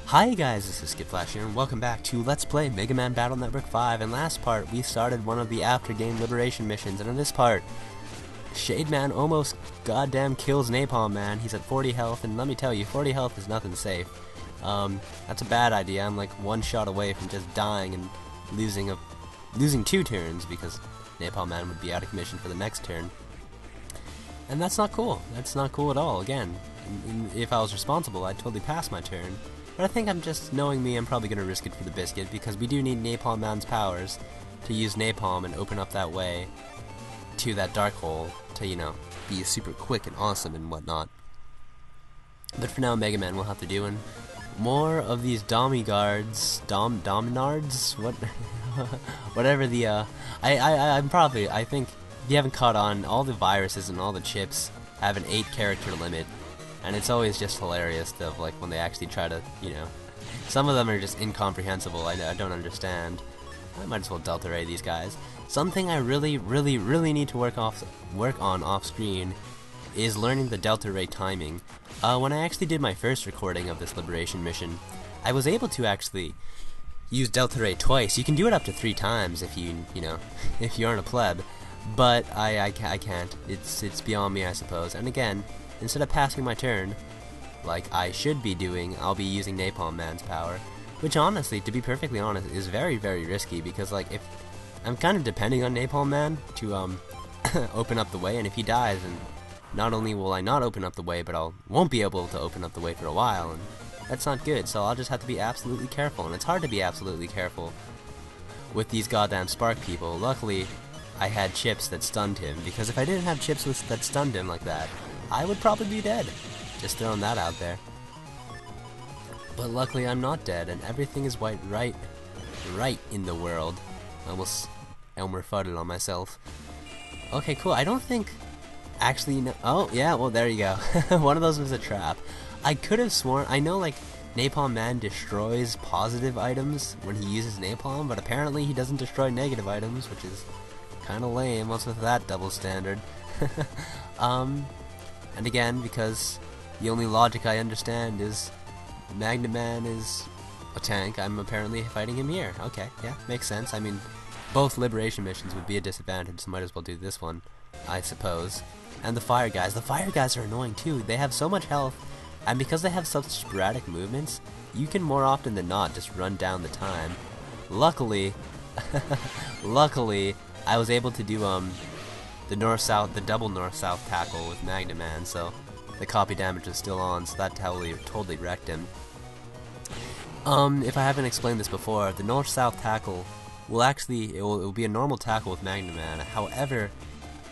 Hi guys, this is Skittflash here, and welcome back to Let's Play Mega Man Battle Network 5. And last part, we started one of the after-game liberation missions, and in this part, Shade Man almost goddamn kills Napalm Man. He's at 40 health, and let me tell you, 40 health is nothing safe. That's a bad idea. I'm like one shot away from just dying and losing 2 turns, because Napalm Man would be out of commission for the next turn. And that's not cool. That's not cool at all. Again, if I was responsible, I'd totally pass my turn. But I think knowing me, I'm probably going to risk it for the biscuit, because we do need Napalm Man's powers to use Napalm and open up that way to that dark hole to, you know, be super quick and awesome and whatnot. But for now, Mega Man will have to do and more of these Dominards, what, whatever the, I think, if you haven't caught on, all the viruses and all the chips have an 8-character limit. And it's always just hilarious of like when they actually try to, you know, some of them are just incomprehensible. I don't understand. I might as well Delta Ray these guys. Something I really need to work on off screen is learning the Delta Ray timing. When I actually did my first recording of this liberation mission, I was able to actually use Delta Ray twice. You can do it up to 3 times if you know, if you aren't a pleb. But I can't. It's beyond me, I suppose. And again, instead of passing my turn, like I should be doing, I'll be using Napalm Man's power, which honestly, to be perfectly honest, is very risky, because like if I'm kind of depending on Napalm Man to open up the way, and if he dies, and not only will I not open up the way, but won't be able to open up the way for a while, and that's not good. So I'll just have to be absolutely careful, and it's hard to be absolutely careful with these goddamn spark people. Luckily, I had chips that stunned him, because if I didn't have chips that stunned him like that, I would probably be dead. Just throwing that out there. But luckily I'm not dead, and everything is right in the world. I almost Elmer Fudded on myself. Okay, cool. I don't think actually no. Oh yeah, well there you go. One of those was a trap. I could have sworn, I know like Napalm Man destroys positive items when he uses Napalm, but apparently he doesn't destroy negative items, which is kinda lame. What's with that double standard? And again, because the only logic I understand is Magnet Man is a tank, I'm apparently fighting him here. Okay, yeah, makes sense. I mean, both liberation missions would be a disadvantage, so might as well do this one, I suppose. And the fire guys are annoying too. They have so much health, and because they have such sporadic movements, you can more often than not just run down the time. Luckily, I was able to do the double north-south tackle with Magnet Man, so the copy damage is still on, so that totally wrecked him. If I haven't explained this before, the north-south tackle will actually, it will be a normal tackle with Magnet Man. However,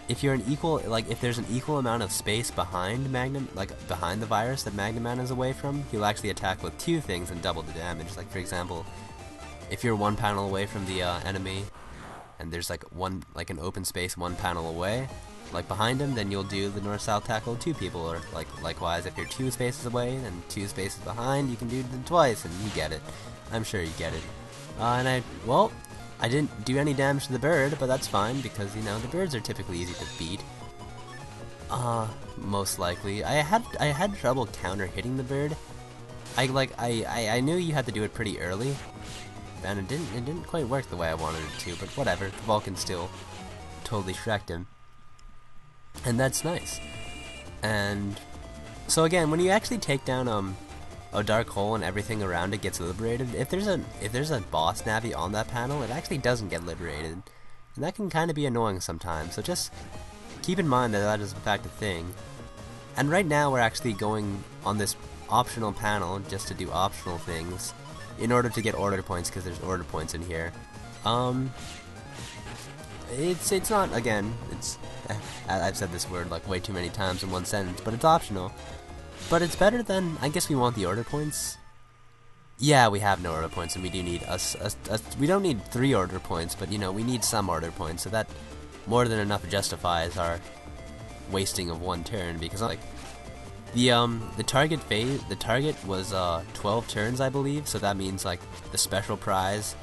if you're if there's an equal amount of space behind behind the virus that Magnet Man is away from, he'll actually attack with 2 things and double the damage. Like for example, if you're 1 panel away from the enemy, and there's like an open space 1 panel away, like behind him, then you'll do the north-south tackle 2 people, or likewise if you're 2 spaces away and 2 spaces behind, you can do them twice, and you get it. I'm sure you get it. And I didn't do any damage to the bird, but that's fine, because you know the birds are typically easy to beat. Most likely. I had trouble counter hitting the bird. I knew you had to do it pretty early, and it didn't quite work the way I wanted it to, but whatever. The Vulcan still totally shreked him, and that's nice. And so again, when you actually take down a dark hole and everything around it gets liberated, if there's a boss Navi on that panel, it actually doesn't get liberated, and that can kind of be annoying sometimes. So just keep in mind that is in fact a thing. And right now we're actually going on this optional panel just to do optional things in order to get order points, because there's order points in here. It's not, again, I've said this word like way too many times in one sentence, but it's optional. But it's better than, I guess we want the order points. Yeah, we have no order points, and we do need we don't need 3 order points, but you know, we need some order points, so that more than enough justifies our wasting of 1 turn, because like the target was 12 turns, I believe, so that means like the special prize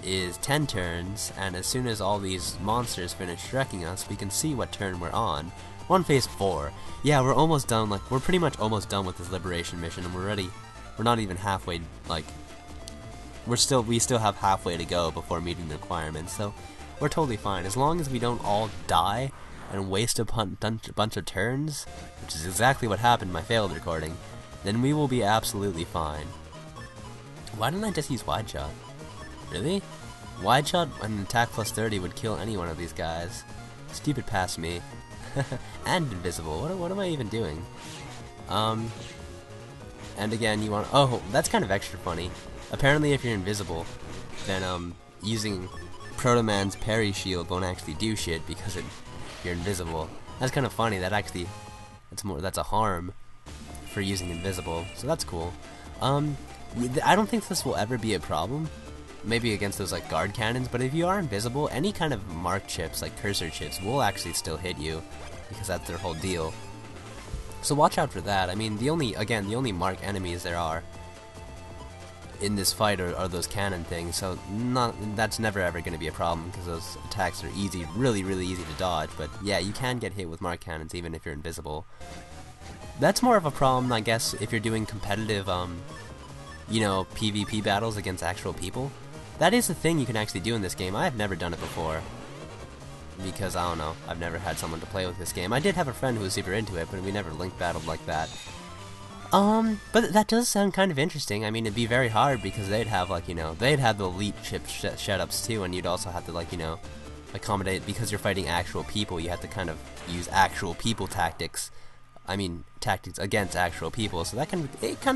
is 10 turns, and as soon as all these monsters finish wrecking us, we can see what turn we're on. We're on phase 4. Yeah, we're almost done, we're pretty much almost done with this liberation mission, and we're ready we're not even halfway, like, we still have halfway to go before meeting the requirements, so we're totally fine. As long as we don't all die and waste a bunch of turns, which is exactly what happened in my failed recording, then we will be absolutely fine. Why didn't I just use wide shot? Really? Wide shot and attack plus 30 would kill any one of these guys. Stupid past me. And invisible. What am I even doing? And again, you want... Oh, that's kind of extra funny. Apparently if you're invisible, then using Proto Man's parry shield won't actually do shit because you're invisible. That's kind of funny. That's a harm for using invisible, so that's cool. I don't think this will ever be a problem. Maybe against those like guard cannons, but if you are invisible, any kind of mark chips, like cursor chips, will actually still hit you, because that's their whole deal. So watch out for that. I mean, the only mark enemies there are in this fight are those cannon things, so that's never ever going to be a problem, because those attacks are really easy to dodge, but yeah, you can get hit with mark cannons even if you're invisible. That's more of a problem, I guess, if you're doing competitive, you know, PvP battles against actual people. That is a thing you can actually do in this game. I have never done it before, because, I don't know, I've never had someone to play with this game. I did have a friend who was super into it, but we never link battled like that. But that does sound kind of interesting. I mean, it'd be very hard, because they'd have, like, you know, they'd have the elite chip setups too, and you'd also have to, like, you know, accommodate, because you're fighting actual people, you have to kind of use actual people tactics. I mean, tactics against actual people, so that kind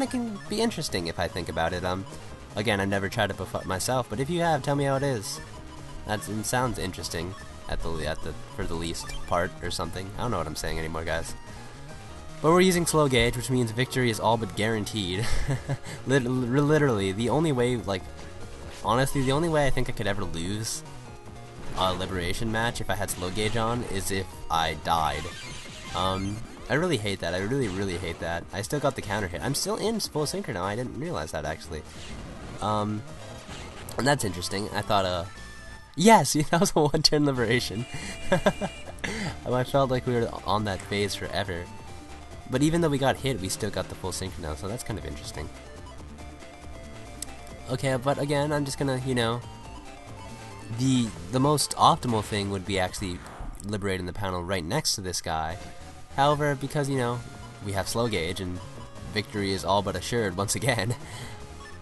of can be interesting if I think about it. Again, I've never tried it myself, but if you have, tell me how it is. It sounds interesting for the least part or something. I don't know what I'm saying anymore, guys. But we're using slow gauge, which means victory is all but guaranteed. Literally, the only way, like, honestly, the only way I think I could ever lose a liberation match if I had slow gauge on is if I died. I really hate that. I really hate that. I still got the counter hit. I'm still in full synchro now. I didn't realize that, actually. And that's interesting. I thought, yeah, see, that was a one-turn liberation. I felt like we were on that phase forever. But even though we got hit, we still got the full synchro now, so that's kind of interesting. Okay, but again, I'm just gonna, you know, the most optimal thing would be actually liberating the panel right next to this guy. However, because, you know, we have slow gauge and victory is all but assured once again,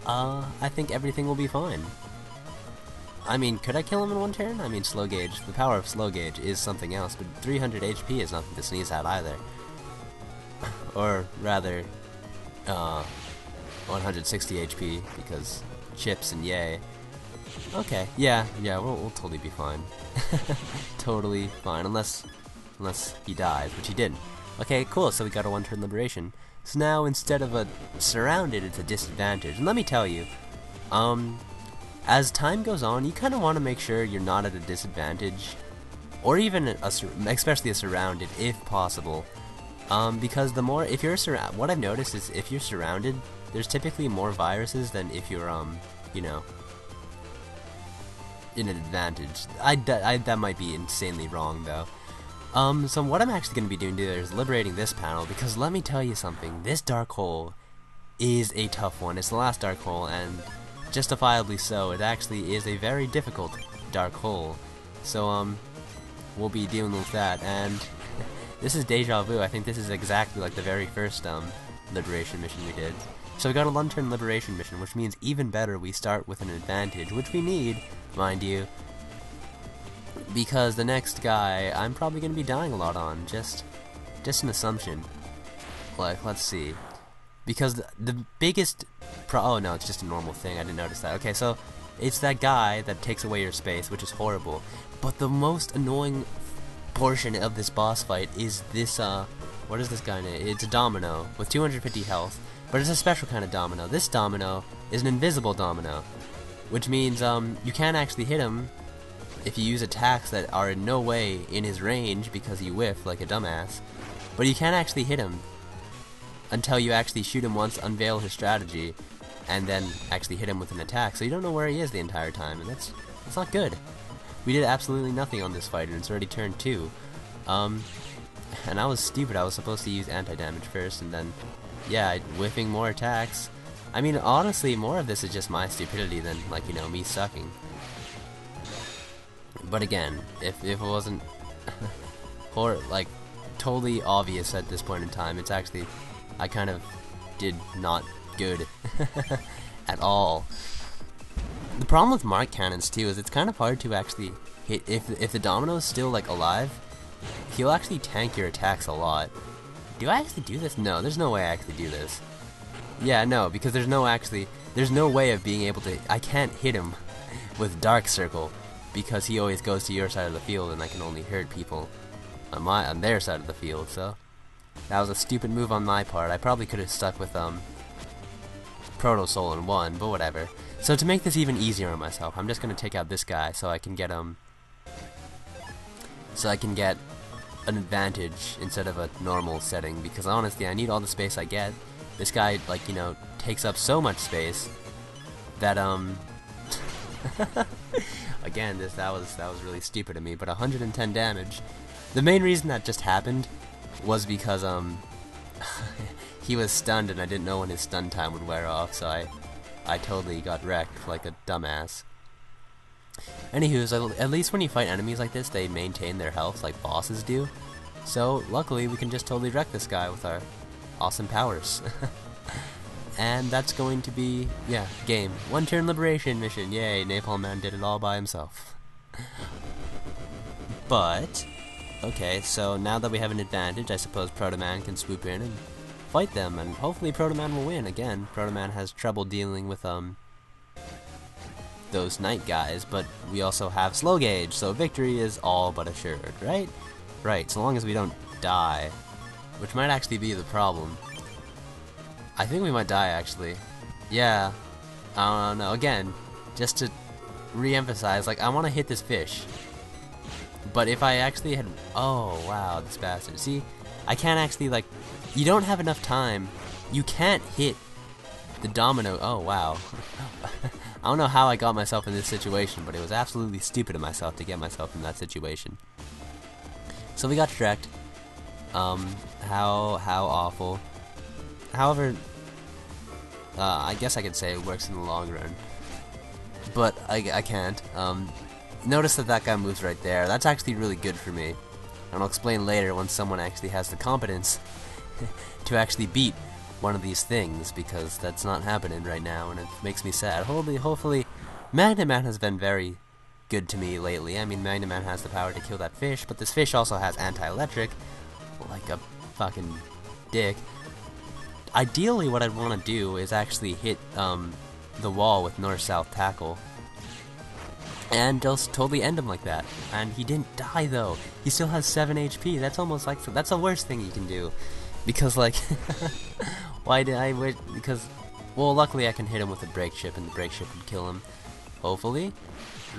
I think everything will be fine. I mean, could I kill him in one turn? I mean, slow gauge, the power of slow gauge is something else, but 300 HP is nothing to sneeze at either. Or rather, 160 HP, because chips and yay. Okay, yeah, we'll totally be fine. Totally fine, unless he dies, which he didn't. Okay, cool, so we got a one-turn liberation. So now, instead of a surrounded, it's a disadvantage. And let me tell you, as time goes on, you kind of want to make sure you're not at a disadvantage, or even especially a surrounded, if possible. Because the more, if you're what I've noticed is if you're surrounded, there's typically more viruses than if you're, you know, in an advantage. That might be insanely wrong, though. So what I'm actually going to be doing today is liberating this panel, because let me tell you something, this dark hole is a tough one. It's the last dark hole, and justifiably so. It actually is a very difficult dark hole. So, we'll be dealing with that, and this is deja vu. I think this is exactly like the very first, liberation mission we did. So we got a one-turn liberation mission, which means even better we start with an advantage, which we need, mind you, because the next guy I'm probably going to be dying a lot on, just an assumption. Like, let's see. Because the biggest oh no, it's just a normal thing, I didn't notice that. Okay, so it's that guy that takes away your space, which is horrible. But the most annoying portion of this boss fight is this, what is this guy named? It's a domino with 250 health, but it's a special kind of domino. This domino is an invisible domino, which means you can't actually hit him if you use attacks that are in no way in his range because you whiff like a dumbass. But you can't actually hit him until you actually shoot him once, unveil his strategy, and then actually hit him with an attack. So you don't know where he is the entire time, and that's not good. We did absolutely nothing on this fight, and it's already turn 2. And I was stupid. I was supposed to use anti-damage first, and then, yeah, whiffing more attacks. I mean, honestly, more of this is just my stupidity than, like, you know, me sucking. But again, if it wasn't like totally obvious at this point in time, it's actually, I kind of did not good at all. The problem with Mark cannons too is it's kind of hard to actually hit. If the domino is still like alive, he'll actually tank your attacks a lot. Do I actually do this? No, there's no way I actually do this. Yeah, no, because there's no way of being able to. I can't hit him with Dark Circle because he always goes to your side of the field, and I can only hurt people on their side of the field. So that was a stupid move on my part. I probably could have stuck with Proto Soul in one, but whatever. So to make this even easier on myself, I'm just gonna take out this guy so I can get an advantage instead of a normal setting, because honestly I need all the space I get. This guy, like, you know, takes up so much space that again, that was really stupid of me, but 110 damage. The main reason that just happened was because he was stunned and I didn't know when his stun time would wear off, so I totally got wrecked like a dumbass. Anywho, so at least when you fight enemies like this, they maintain their health like bosses do. So luckily we can just totally wreck this guy with our awesome powers. And that's going to be, yeah, game. One turn liberation mission, yay, Napalm Man did it all by himself. But, okay, so now that we have an advantage, I suppose Proto Man can swoop in and fight them, and hopefully Proto Man will win. Again, Proto Man has trouble dealing with those knight guys, but we also have slow gauge, so victory is all but assured, right? Right, so long as we don't die, which might actually be the problem. I think we might die, actually. Yeah, I don't know. Again, just to re-emphasize, like, I want to hit this fish, but if I actually had, oh wow, this bastard. See, I can't actually, like, you don't have enough time. You can't hit the domino. Oh wow. I don't know how I got myself in this situation, but it was absolutely stupid of myself to get myself in that situation. So we got Shrek'd. How awful. However, I guess I could say it works in the long run, but I can't. Notice that guy moves right there. That's actually really good for me, and I'll explain later when someone actually has the competence to actually beat one of these things, because that's not happening right now, and it makes me sad. Hopefully, Magnet Man has been very good to me lately. I mean, Magnet Man has the power to kill that fish, but this fish also has anti-electric, like a fucking dick. Ideally, what I'd want to do is actually hit the wall with north-south tackle, and just totally end him like that. And he didn't die though. He still has 7 HP. That's almost like, that's the worst thing you can do. Because, like, why did I wish? Because, well, luckily I can hit him with a brake ship, and the brake ship would kill him. Hopefully,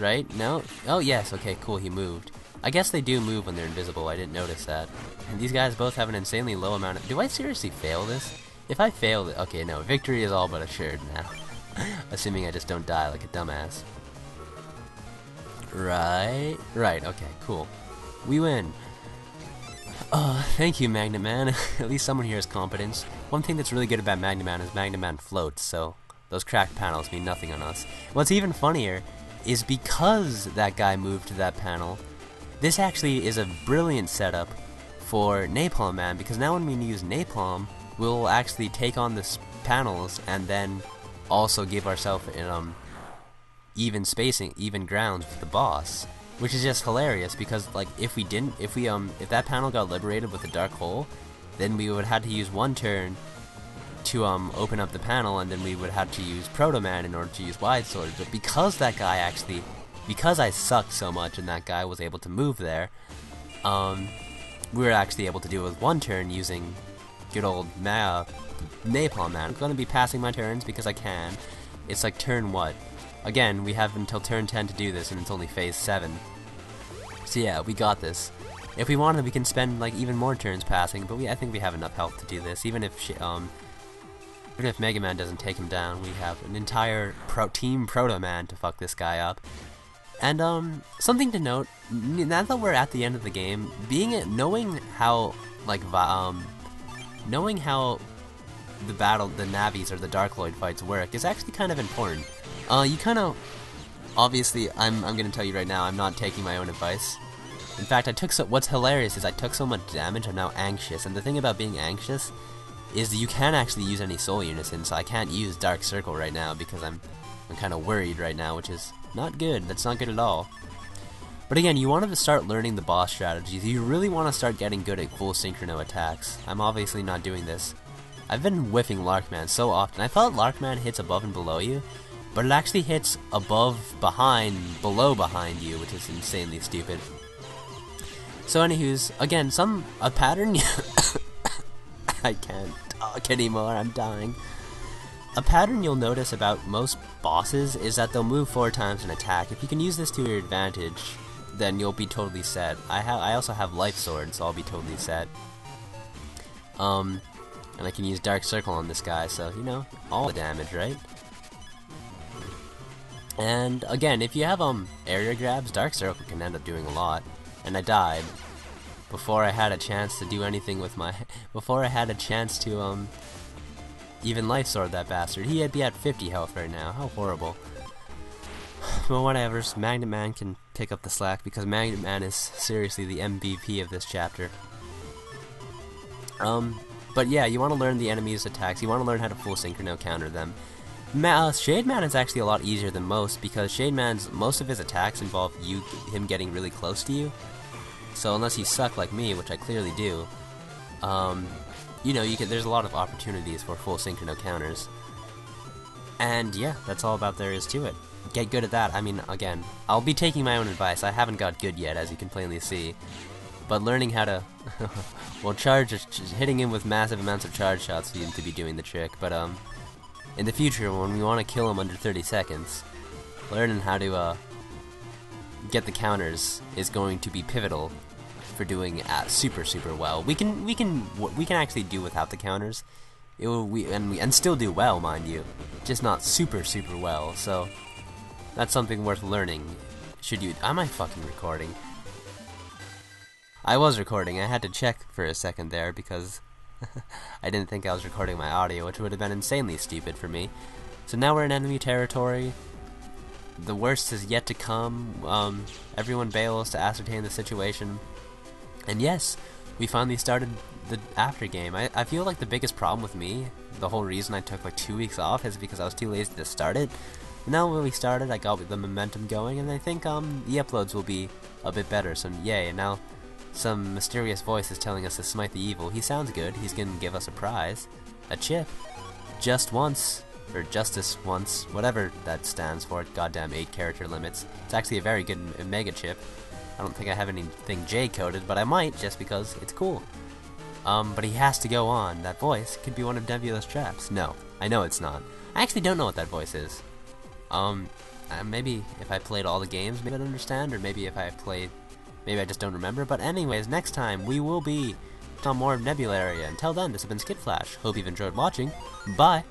right? No? Oh yes. Okay, cool. He moved. I guess they do move when they're invisible. I didn't notice that. And these guys both have an insanely low amount of. Do I seriously fail this? If I fail it, okay, no. Victory is all but assured now. Assuming I just don't die like a dumbass. Right. Right. Okay. Cool. We win. Thank you, Magnet Man. At least someone here has competence. One thing that's really good about Magnet Man is Magnet Man floats, so those cracked panels mean nothing on us. What's even funnier is because that guy moved to that panel, this actually is a brilliant setup for Napalm Man, because now when we use Napalm, we'll actually take on the panels and then also give ourselves even spacing, even grounds with the boss. Which is just hilarious, because, like, if that panel got liberated with a dark hole, then we would have to use one turn to open up the panel, and then we would have to use Proto Man in order to use Wide Sword. But because that guy actually, because I sucked so much and that guy was able to move there, we were actually able to do it with one turn using good old Napalm Man. I'm going to be passing my turns because I can. It's like turn what? Again, we have until turn 10 to do this, and it's only phase 7. So yeah, we got this. If we wanted, we can spend like even more turns passing, but I think we have enough health to do this. Even if Mega Man doesn't take him down, we have an entire Team Proto Man to fuck this guy up. And something to note: now that we're at the end of the game, knowing how the Navis or the Dark Lloyd fights work is actually kind of important. You kind of, obviously, I'm gonna tell you right now, I'm not taking my own advice. In fact, what's hilarious is I took so much damage, I'm now anxious, and the thing about being anxious is that you can't actually use any Soul Unison, so I can't use Dark Circle right now because I'm kind of worried right now, which is not good. That's not good at all. But again, you wanted to start learning the boss strategies. You really want to start getting good at full synchrono attacks. I'm obviously not doing this. I've been whiffing Larkman so often. I thought Larkman hits above and below you, but it actually hits above, behind, below behind you, which is insanely stupid. So anywho's, again, a pattern I can't talk anymore, I'm dying. A pattern you'll notice about most bosses is that they'll move 4 times an attack. If you can use this to your advantage, then you'll be totally set. I also have Life Sword, so I'll be totally set. And I can use Dark Circle on this guy, so, you know, all the damage, right? And, again, if you have, area grabs, Dark Circle can end up doing a lot. And I died before I had a chance to do anything with my... before I had a chance to, even Life Sword that bastard. He'd be at 50 health right now. How horrible. Well, whatever. Magnet Man can pick up the slack because Magnet Man is seriously the MVP of this chapter. But yeah, you want to learn the enemy's attacks. You want to learn how to full synchrono counter them. Shade Man is actually a lot easier than most because Shade Man's most of his attacks involve him getting really close to you. So unless you suck like me, which I clearly do, you know, there's a lot of opportunities for full synchrono counters. And yeah, that's all about there is to it. Get good at that. I mean, again, I'll be taking my own advice. I haven't got good yet, as you can plainly see. But learning how to, well, hitting him with massive amounts of charge shots seems to be doing the trick. But in the future, when we want to kill him under 30 seconds, learning how to get the counters is going to be pivotal for doing super well. We can actually do without the counters, and still do well, mind you, just not super well. So that's something worth learning. Am I fucking recording? I was recording. I had to check for a second there because I didn't think I was recording my audio, which would have been insanely stupid for me. So now we're in enemy territory. The worst is yet to come. Everyone bails to ascertain the situation. And yes, we finally started the after game. I feel like the biggest problem with me, the whole reason I took like 2 weeks off, is because I was too lazy to start it. Now when we started, I got the momentum going, and I think the uploads will be a bit better. So yay! And now some mysterious voice is telling us to smite the evil. He sounds good. He's gonna give us a prize, a chip, just once. Or Justice Once, whatever that stands for, goddamn 8 character limits. It's actually a very good mega chip. I don't think I have anything J-coded, but I might, just because it's cool. But he has to go on. That voice could be one of Nebula's traps. No, I know it's not. I actually don't know what that voice is. Maybe if I played all the games, maybe I'd understand, or maybe if I just don't remember. But anyways, next time we will be on more of Nebula area. Until then, this has been Skittflash. Hope you've enjoyed watching. Bye!